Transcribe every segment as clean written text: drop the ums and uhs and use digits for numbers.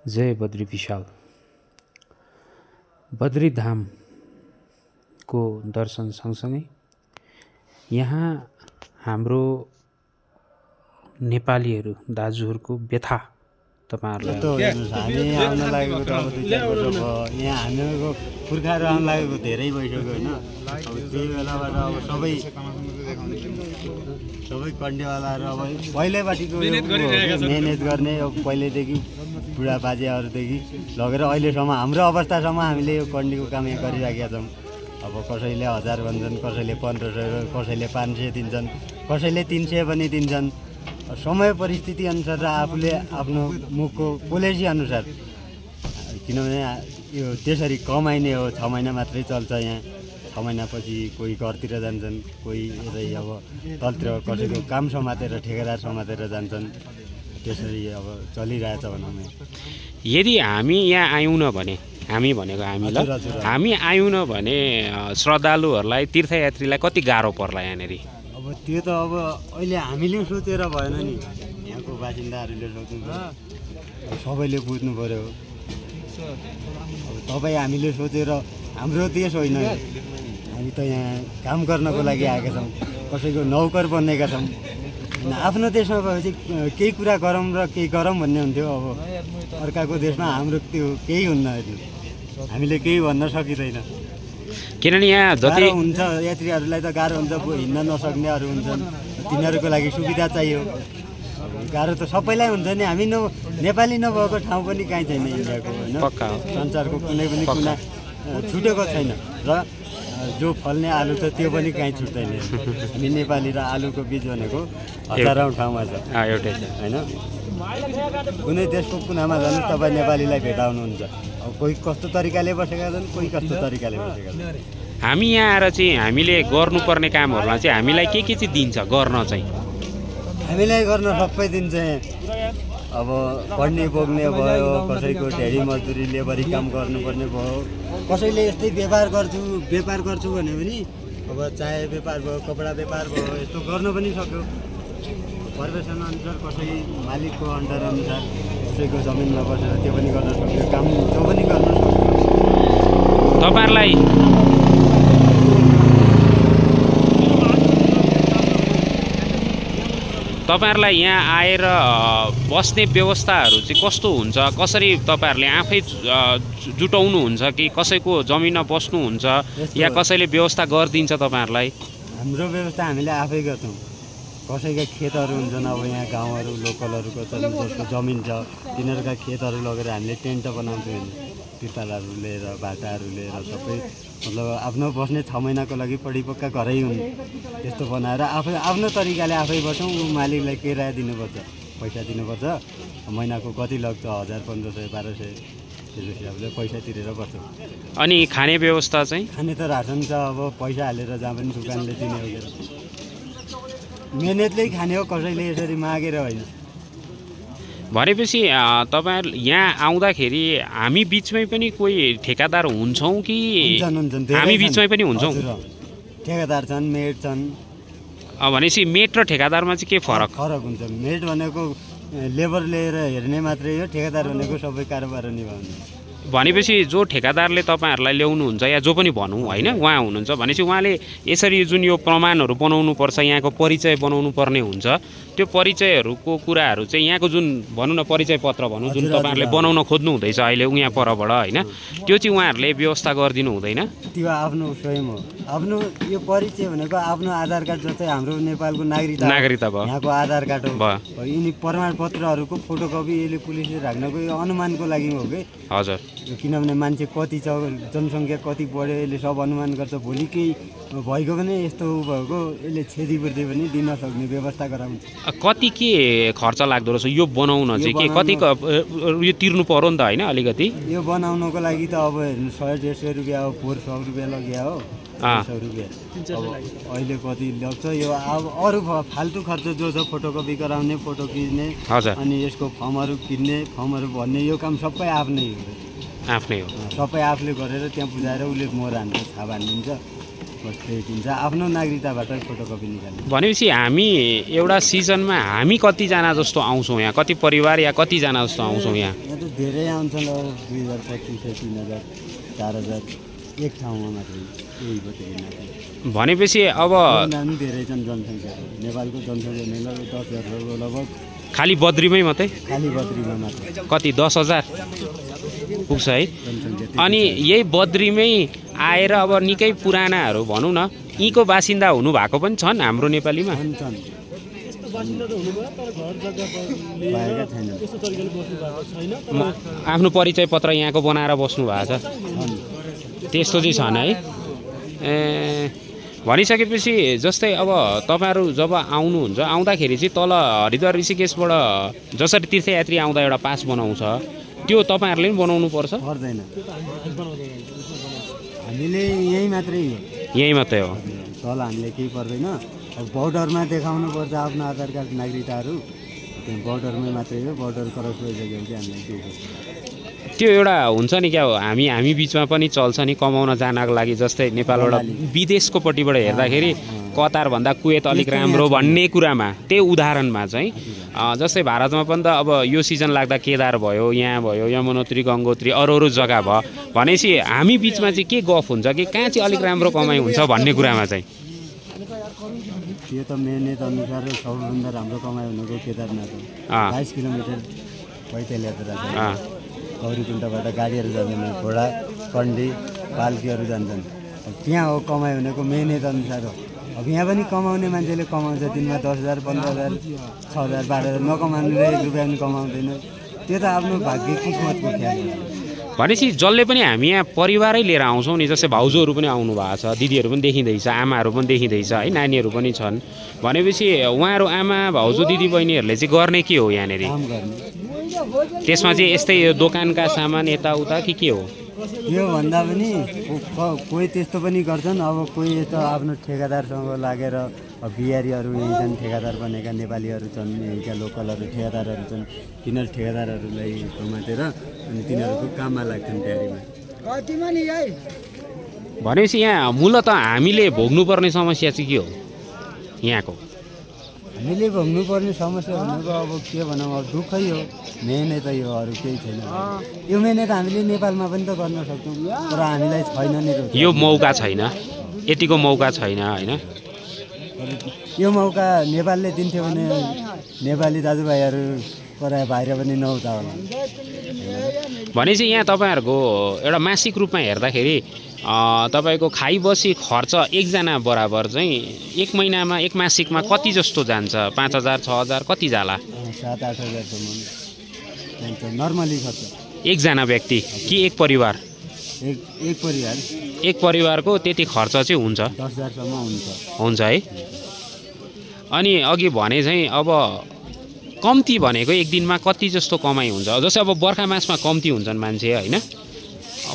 जय बद्री विशाल। बद्री धामको दर्शन सँगसँगै यहाँ हाम्रो नेपालीहरू दाजुहरूको व्यथा तपाईहरुलाई हामी आउन लागेको त अब 2-4 वर्ष भयो। यहाँ हामीहरूको पुर्खाहरू आउन लागेको धेरै भइसक्यो होइन। अब त्यही बेलाबाट अब सबै कन्डेवालाहरू अब पहिल्यैबाटको मेहनत गर्ने अब पहिल्यैदेखि बुढाबाजेहरूदेखि लगेर अहिलेसम्म हाम्रो अवस्थासम्म हामीले यो कन्डीको काम यहाँ गरिराखेका छौँ। अब कसैले 1000 भन्छन्, कसैले 1500, कसैले 500 दिन्छन्, कसैले 300 पनि दिन्छन्। समय परिस्थिति अनुसार र आफूले आफ्नो मुखको पोलिसी अनुसार, किनभने यो त्यसरी कमाइने हो। 6 महिना मात्रै चल्छ यहाँ। 6 महिनापछि कोही घरतिर जान्छन्, कोही यतै अब तलतिर कसैको काम समातेर ठेकेदार समातेर जान्छन्। त्यसरी अब चलिरहेछ भनौँ। यदि हामी यहाँ आयौँ न भने, हामी भनेको हामीलाई, हामी आयौँ न भने श्रद्धालुहरूलाई, तीर्थयात्रीलाई कति गाह्रो पर्ला यहाँनिर? अब त्यो त अब अहिले हामीले सोचेर भएन नि, यहाँको बासिन्दाहरूले सोच्नु पर्यो, सबैले बुझ्नु पर्यो। अब तपाईँ हामीले सोचेर, हाम्रो देश होइन, हामी त यहाँ काम गर्नको लागि आएका छौँ, कसैको नौकर बन्नेका छौँ। आफ्नो देशमा भएपछि केही कुरा गरौँ र केही गरौँ भन्ने हुन्थ्यो। अब अर्काको देशमा हाम्रो त्यो केही हुन्न, हामीले केही भन्न सकिँदैन। किनभने यहाँ जति हुन्छ यात्रीहरूलाई त गाह्रो हुन्छ, हिँड्न नसक्नेहरू हुन्छन्, तिनीहरूको लागि सुविधा चाहियो। गाह्रो त सबैलाई हुन्छ नि। हामी नेपाली नभएको ठाउँ पनि कहीँ छैन इन्डियाको होइन। संसारको कुनै पनि कुना छुटेको छैन र जो फल्ने आलु छ त्यो पनि कहीँ छुट्दैन। हामी नेपाली र आलुको बीज भनेको हजारौँ ठाउँमा छ, एउटै छ होइन। कुनै देशको कुनामा जानु तपाईँ नेपालीलाई भेटाउनुहुन्छ। अब कोही कस्तो तरिकाले बसेका छन्, कोही कस्तो तरिकाले बसेका छन्। हामी यहाँ आएर चाहिँ हामीले गर्नुपर्ने कामहरूलाई चाहिँ हामीलाई के चाहिँ दिन्छ गर्न चाहिँ? हामीलाई गर्न सबै दिन्छ। अब पढ्ने बोक्ने भयो, कसैको ढेडी मजदुरी लेबरी काम गर्नुपर्ने भयो, कसैले यस्तै व्यापार गर्छु भने पनि अब चाय व्यापार भयो, कपडा व्यापार भयो, यस्तो गर्न पनि सक्यो। पर्मिसन अनुसार कसै मालिकको अन्डर अनुसार कसैको जमिनमा बसेर त्यो पनि गर्न सक्यो, काम त्यो पनि गर्न सक्यो। तपाईहरुलाई यहाँ आएर बस्ने व्यवस्थाहरू चाहिँ कस्तो हुन्छ? कसरी तपाईहरुले आफै जुटाउनुहुन्छ कि कसैको जमिनमा बस्नुहुन्छ या कसैले व्यवस्था गरिदिन्छ तपाईहरुलाई? हाम्रो व्यवस्था हामीले आफै गर्छौँ। कसैका खेतहरू हुन्छन्, अब यहाँ गाउँहरू लोकलहरूको जसको जमिन छ तिनीहरूका खेतहरू लगेर हामीले टेन्ट बनाउँछौँ। तिर्पालहरू लिएर, बाटाहरू लिएर सबै, मतलब आफ्नो बस्ने 6 महिनाको लागि परिपक्का घरै हुन् त्यस्तो बनाएर आफै आफ्नो तरिकाले आफै बस्छौँ। ऊ मालिकलाई किराया दिनुपर्छ, पैसा दिनुपर्छ। महिनाको कति लाग्छ, 1000, 1500, 1200 त्यो हिसाबले पैसा तिरेर बस्छौँ। अनि खाने व्यवस्था चाहिँ? खाने त रासन छ, अब पैसा हालेर जहाँ पनि दोकानले दिने हो, मेहनतले खाने हो, कसैले यसरी मागेर होइन। भनेपछि तपाईहरु यहाँ आउँदाखेरि हामी बिचमै पनि कोही ठेकादार हुन्छौँ कि? हामी बिचमै पनि हुन्छौँ। ठेकादार छन्, मेट छन्। भनेपछि मेट र ठेकादारमा चाहिँ के फरक हुन्छ? मेट भनेको लेबर लिएर हेर्ने मात्रै हो, ठेकादार भनेको सबै कारोबार निभाउने। भनेपछि जो ठेकादारले तपाईहरुलाई ल्याउनुहुन्छ या जो पनि भनौँ होइन, उहाँ हुनुहुन्छ भनेपछि उहाँले यसरी जुन यो प्रमाणहरू बनाउनु पर्छ, यहाँको परिचय बनाउनु पर्ने हुन्छ, त्यो परिचयहरूको कुराहरू चाहिँ यहाँको जुन भनौँ न परिचय पत्र भनौँ जुन तपाईहरुले बनाउन खोज्नु हुँदैछ अहिले यहाँ परबाट होइन, त्यो चाहिँ उहाँहरूले व्यवस्था गरिदिनु हुँदैन? त्यो आफ्नो स्वयं हो। आफ्नो यो परिचय भनेको आफ्नो आधार कार्ड जस्तै हाम्रो नेपालको नागरिकता भयो, यहाँको आधार कार्ड हो। यिनी प्रमाणपत्रहरूको फोटोकपी यसले पुलिसले राख्नको यो अनुमानको लागि हो कि? हजुर। किनभने मान्छे कति छ, जनसङ्ख्या कति बढ्यो, यसले सब अनुमान गर्छ। भोलि केही भएको पनि यस्तो भएको यसले क्षतिपूर्ति पनि दिन सक्ने व्यवस्था गराउँछ। कति के खर्च लाग्दो रहेछ यो बनाउन चाहिँ? के कति यो तिर्नु पर्यो नि त होइन अलिकति? यो बनाउनको लागि त अब हेर्नु 100-150 रुपियाँ हो, 400 रुपियाँ लग्यो हो, 100 रुपियाँ। अब अहिले कति लाग्छ यो? अब अरू फाल्तु खर्च जो छ, फोटोकपी गराउने, फोटो खिच्ने, अनि यसको फर्महरू किन्ने, फर्महरू भर्ने, यो काम सबै आफ्नै हो। सबै आफूले गरेर त्यहाँ बुझाएर उसले मोहर हान्छ, छाप हानिदिन्छ, बस त्यही दिन्छ। आफ्नो नागरिकताबाट फोटोकपी निकाल्ने। भनेपछि हामी एउटा सिजनमा हामी कतिजना जस्तो आउँछौँ यहाँ? कति परिवार या कतिजना जस्तो आउँछौँ यहाँ? यहाँ त धेरै आउँछन् अब 2000 2500 3000 4000 एक ठाउँमा मात्रै यही बद्रीनाथ भनेपछि अब धेरै छन् जनसङ्ख्या नेपालको जनसङ्ख्या नेपालको 10,000 लगभग खालि बद्रीमै मात्रै खाली बद्रीमा मात्रै कति 10,000 पुग्छ है जनसङ्ख्या अनि यही बद्रीमै आएर अब निकै पुरानाहरू भनौँ न यहीँको बासिन्दा हुनुभएको पनि छन् हाम्रो नेपालीमा छन् पाएका छैनन् आफ्नो परिचय पत्र यहाँको बनाएर बस्नु भएको छ त्यस्तो चाहिँ छन् है भनिसकेपछि जस्तै अब तपाईँहरू जब आउनुहुन्छ आउँदाखेरि चाहिँ तल हरिद्वार ऋषिकेशबाट जसरी तीर्थयात्री आउँदा एउटा पास बनाउँछ त्यो तपाईँहरूले पनि बनाउनु पर्छ पर्दैन हामीले यही मात्रै हो यही मात्रै हो तल हामीले केही पर्दैन अब बोर्डरमा देखाउनु पर्छ आफ्नो आधार कार्ड नागरिकताहरू त्यहाँ बोर्डरमै मात्रै हो बोर्डर क्रस भइसकेपछि हामीलाई केही पर्छ त्यो एउटा हुन्छ नि क्या हो हामी बिचमा पनि चल्छ नि कमाउन जानको लागि जस्तै नेपालबाट विदेशको पट्टिबाट हेर्दाखेरि कतारभन्दा कुवेत अलिक राम्रो भन्ने कुरामा त्यही उदाहरणमा चाहिँ जस्तै भारतमा पनि त अब यो सिजन लाग्दा केदार भयो यहाँ भयो यमुनोत्री गङ्गोत्री अरू जग्गा भयो भनेपछि हामी बिचमा चाहिँ के गफ हुन्छ कि कहाँ चाहिँ अलिक राम्रो कमाइ हुन्छ भन्ने कुरामा चाहिँ त्यो त मेहनत अनुसार सबैभन्दा राम्रो कमाइ हुनेको केदारनाथ हो 22 किलोमिटर पैदल यात्रा छ गौरीकुण्डबाट गाडीहरू जाँदैन घोडा कन्डी पाल्कीहरू जान्छन् त्यहाँ हो कमाइ हुनेको मेहनत अनुसार हो अब यहाँ पनि कमाउने मान्छेले कमाउँछ दिनमा 10,000 15,000 6,000 12,000 नकमाउनेले 1 रुपियाँ पनि कमाउँदैन त्यो त आफ्नो भाग्य किस्मतको ख्याल हो भनेपछि जसले पनि हामी यहाँ परिवारै लिएर आउँछौँ नि जस्तै भाउजूहरू पनि आउनु भएको छ दिदीहरू पनि देखिँदैछ आमाहरू पनि देखिँदैछ है नानीहरू पनि छन् भनेपछि उहाँहरू आमा भाउजू दिदी बहिनीहरूले चाहिँ गर्ने के हो यहाँनिर काम गर्ने त्यसमा चाहिँ यस्तै दोकानका सामान यताउता के हो यो भन्दा पनि कोही त्यस्तो पनि गर्छन् अब कोही यस्तो आफ्नो ठेकादारसँग लागेर बिहारीहरू यहीँ छन् ठेकादार बनेका नेपालीहरू छन् यहीँका लोकलहरू ठेकादारहरू छन् तिनीहरू ठेकादारहरूलाई समातेर अनि तिनीहरूको काममा लाग्छन् तयारीमा भनेपछि यहाँ मूलत हामीले भोग्नुपर्ने समस्या चाहिँ के हो यहाँको हामीले भोग्नुपर्ने समस्या भनेको अब के भनौँ अब दुःखै हो मेहनतै हो अरू केही छैन यो मेहनत हामीले नेपालमा पनि त गर्न सक्छौँ तर हामीलाई छैन नि यो मौका छैन यतिको मौका छैन होइन यो मौका नेपालले दिन्थ्यो भने नेपाली दाजुभाइहरू पराय बाहिर पनि नहुँदा होला भनेपछि यहाँ तपाईँहरूको एउटा मासिक रूपमा हेर्दाखेरि तपाईँको खाइ बसी खर्च एकजना बराबर चाहिँ एक महिनामा एक मासिकमा कति जस्तो जान्छ 5,000 6,000 कति जाला 7-8 हजारसम्म जान्छ नर्मली खर्च एकजना व्यक्ति कि एक परिवार एक परिवारको त्यति खर्च चाहिँ हुन्छ 10,000सम्म हुन्छ है अनि अघि भने चाहिँ अब कम्ती भनेको एक दिनमा कति जस्तो कमाइ हुन्छ जस्तै अब बर्खा मासमा कम्ती हुन्छन् मान्छे होइन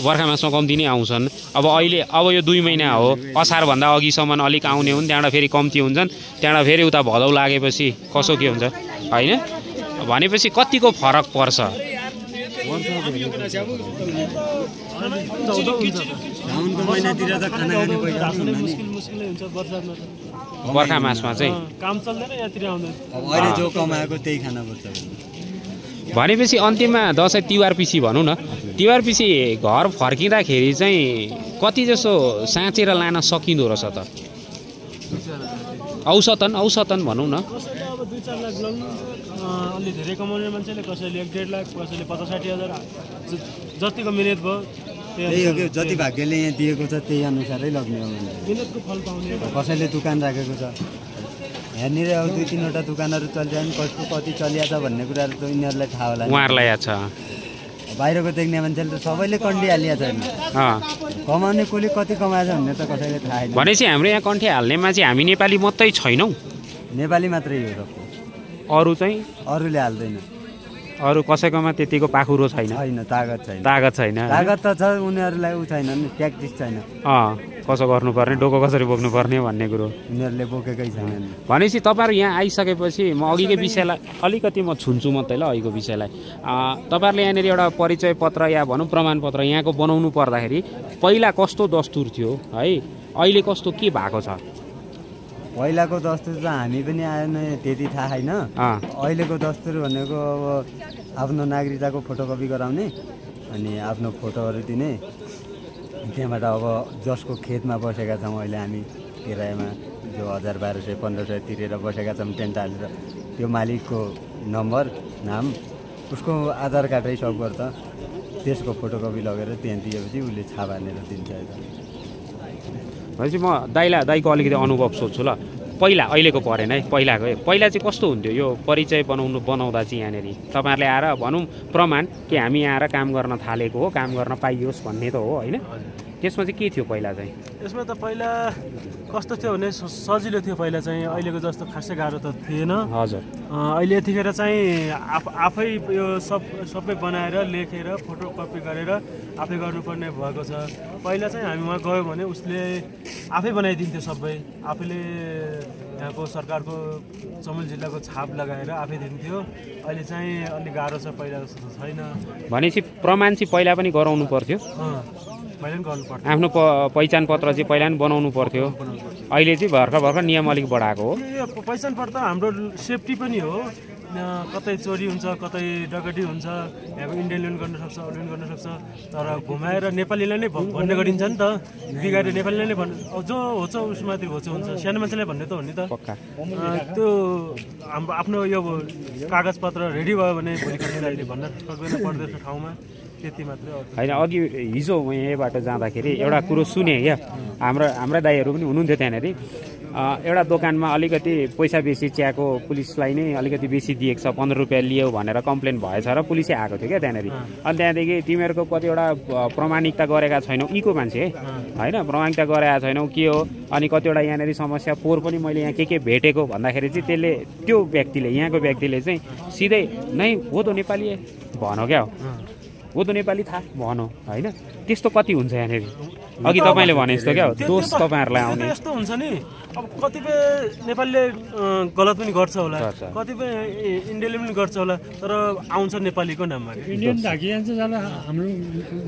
बर्खा मासमा कम्ती नै आउँछन् अब अहिले अब यो 2 महिना हो असारभन्दा अघिसम्म अलिक आउने हुन् त्यहाँबाट फेरि कम्ती हुन्छन् त्यहाँबाट फेरि उता भदौ लागेपछि कसो के हुन्छ होइन भनेपछि कतिको फरक पर्छ बर्खा मासमा चाहिँ काम चल्दैन यात्री आउँदैन अहिले जो कमाएको त्यही खाना पर्छ भनेपछि अन्तिममा दसैँ तिहार पछि भनौँ न तिहार पछि घर फर्किँदाखेरि चाहिँ कति जसो साँचेर लान सकिँदो रहेछ त औसतन भनौँ न कसैले अब 2-4 लाख लग्नु अलि धेरै कमाउने मान्छेले कसैले 1-1.5 लाख कसैले 50-60 हजार जतिको मिहिनेत भयो त्यही हो कि जति भाग्यले यहाँ दिएको छ त्यही अनुसारै लग्ने हो मिहिनेतको फल पाउने कसैले दुकान राखेको छ यहाँनिर अब 2-3वटा दुकानहरू चलिरहन् कसको कति चलिया छ भन्ने कुराहरू त यिनीहरूलाई थाहा होला उहाँहरूलाई याद छ बाहिरको देख्ने मान्छेले त सबैले कन्डी हालिया छैन कमाउने कसले कति कमाएछ भन्ने त कसैले थाहा छैन भनेपछि हाम्रो यहाँ कन्ठी हाल्नेमा चाहिँ हामी नेपाली मात्रै छैनौँ नेपाली मात्रै हो अरू चाहिँ अरूले हाल्दैन अरू कसैकोमा त्यतिको पाखुरो छैन तागत छैन तागत त छ उनीहरूलाई उ छैन नि प्र्याक्टिस छैन कसो गर्नुपर्ने डोको कसरी बोक्नुपर्ने भन्ने कुरो उनीहरूले बोकेकै छैन भनेपछि तपाईँहरू यहाँ आइसकेपछि म अघिकै विषयलाई अलिकति म छुन्छु मात्रै ल अघिको विषयलाई तपाईँहरूले यहाँनिर एउटा परिचय पत्र या भनौँ प्रमाणपत्र यहाँको बनाउनु पर्दाखेरि पहिला कस्तो दस्तुर थियो है अहिले कस्तो के भएको छ पहिलाको दस्तुर त हामी पनि आएन त्यति थाहा छैन। अहिलेको दस्तुर भनेको अब आफ्नो नागरिकताको फोटोकपी गराउने अनि आफ्नो फोटोहरू दिने, त्यहाँबाट अब जसको खेतमा बसेका छौँ अहिले हामी किरायामा जो 1000, 1200, 1500 तिरेर बसेका छौँ टेन्ट हालेर, त्यो मालिकको नम्बर, नाम, उसको आधार कार्डै सब गर्छ, त्यसको फोटोकपी लगेर त्यहाँ दिएपछि उसले छाप हानेर दिन्छ। भनेपछि म दाइको अलिकति अनुभव सोध्छु ल। पहिला अहिलेको परेन है, पहिला चाहिँ कस्तो हुन्थ्यो यो परिचय बनाउँदा चाहिँ यहाँनिर तपाईँहरूले आएर भनौँ प्रमाण कि हामी यहाँ आएर काम गर्न थालेको हो, काम गर्न पाइयोस् भन्ने त हो होइन? त्यसमा चाहिँ के थियो पहिला चाहिँ? यसमा त पहिला कस्तो थियो भने सजिलो थियो पहिला चाहिँ, अहिलेको जस्तो खासै गाह्रो त थिएन। हजुर। अहिले यतिखेर चाहिँ आफै यो सबै बनाएर लेखेर फोटोकपी गरेर आफै गर्नुपर्ने भएको छ। पहिला चाहिँ हामी वहाँ गयो भने उसले आफै बनाइदिन्थ्यो सबै, आफैले यहाँको सरकारको चमुल जिल्लाको छाप लगाएर आफै दिन्थ्यो। अहिले चाहिँ अलिक गाह्रो छ, पहिला जस्तो छैन। भनेपछि प्रमाण चाहिँ पहिला पनि गराउनु पर्थ्यो, आफ्नो पहिचान पत्र चाहिँ पहिला पनि बनाउनु पर्थ्यो। अहिले चाहिँ भर्खर नियम अलिक बढाएको हो। यो पहिचान पत्र हाम्रो सेफ्टी पनि हो, कतै चोरी हुन्छ, कतै डकैती हुन्छ, यहाँको इन्डियन लोन गर्न सक्छ, अलियन गर्न सक्छ, तर घुमाएर नेपालीलाई नै भन्ने गरिन्छ नि त, बिगाएर नेपालीलाई नै जो होछ उसमाथि होच हुन्छ, सानो मान्छेलाई भन्ने त हो नि त। त्यो हाम्रो आफ्नो यो कागजपत्र रेडी भयो भने भोलि कसैले भन्न सक्दैन पर्दैछ ठाउँमा, त्यति मात्रै हो। होइन, अघि हिजो म यहीँबाट जाँदाखेरि एउटा कुरो सुने क्या, हाम्रा दाइहरू पनि हुनुहुन्थ्यो त्यहाँनिर। एउटा दोकानमा अलिकति पैसा बेसी चियाको पुलिसलाई नै अलिकति बेसी दिएको छ, 15 रुपियाँ लियो भनेर कम्प्लेन भएछ र पुलिसै आएको थियो क्या त्यहाँनिर। अनि त्यहाँदेखि तिमीहरूको कतिवटा प्रमाणिकता गरेका छैनौ, यीको मान्छे होइन, प्रमाणिकता गरेका छैनौ के हो, अनि कतिवटा यहाँनिर समस्या पोहोर पनि मैले यहाँ के भेटेको भन्दाखेरि चाहिँ त्यसले त्यो व्यक्तिले, यहाँको व्यक्तिले चाहिँ सिधै नै हो त नेपाली भनौँ क्या हो त नेपाली थाहा भनौँ होइन। त्यस्तो कति हुन्छ यहाँनिर? अघि तपाईँले भने जस्तो क्या दोष तपाईँहरूलाई आउने यस्तो हुन्छ नि। अब कतिपय नेपालीले गलत पनि गर्छ होला, कतिपय इन्डियाले पनि गर्छ होला, तर आउँछ नेपालीको नाममा। इन्डियन ढाकिन्छ जाला हाम्रो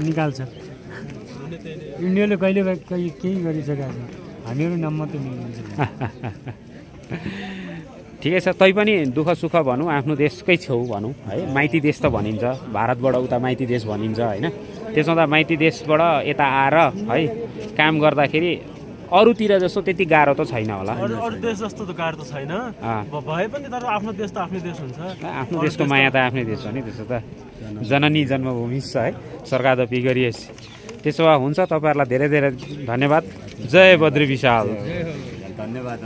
निकाल्छ, इन्डियाले कहिले केही गरिसकेको छ, हामीहरू नाम मात्रै निकाल्छ। ठिकै छ, तैपनि दुःख सुख भनौँ आफ्नो देशकै छेउ भनौँ है, माइती देश त भनिन्छ, भारतबाट उता माइती देश भनिन्छ होइन। त्यसमा त माइती देशबाट यता आएर है काम गर्दाखेरि अरूतिर जस्तो त्यति गाह्रो त छैन होला। अरू देश जस्तो त गाह्रो त छैन भए पनि, तर आफ्नो देश त आफ्नै देश हुन्छ। आफ्नो देशको माया त आफ्नै देश हो नि, त्यसो त जननी जन्मभूमि छ है, स्वर्गादपि गरिएस्। त्यसो भए हुन्छ, तपाईँहरूलाई धेरै धेरै धन्यवाद। जय बद्री विशाल। धन्यवाद।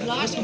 लास्ट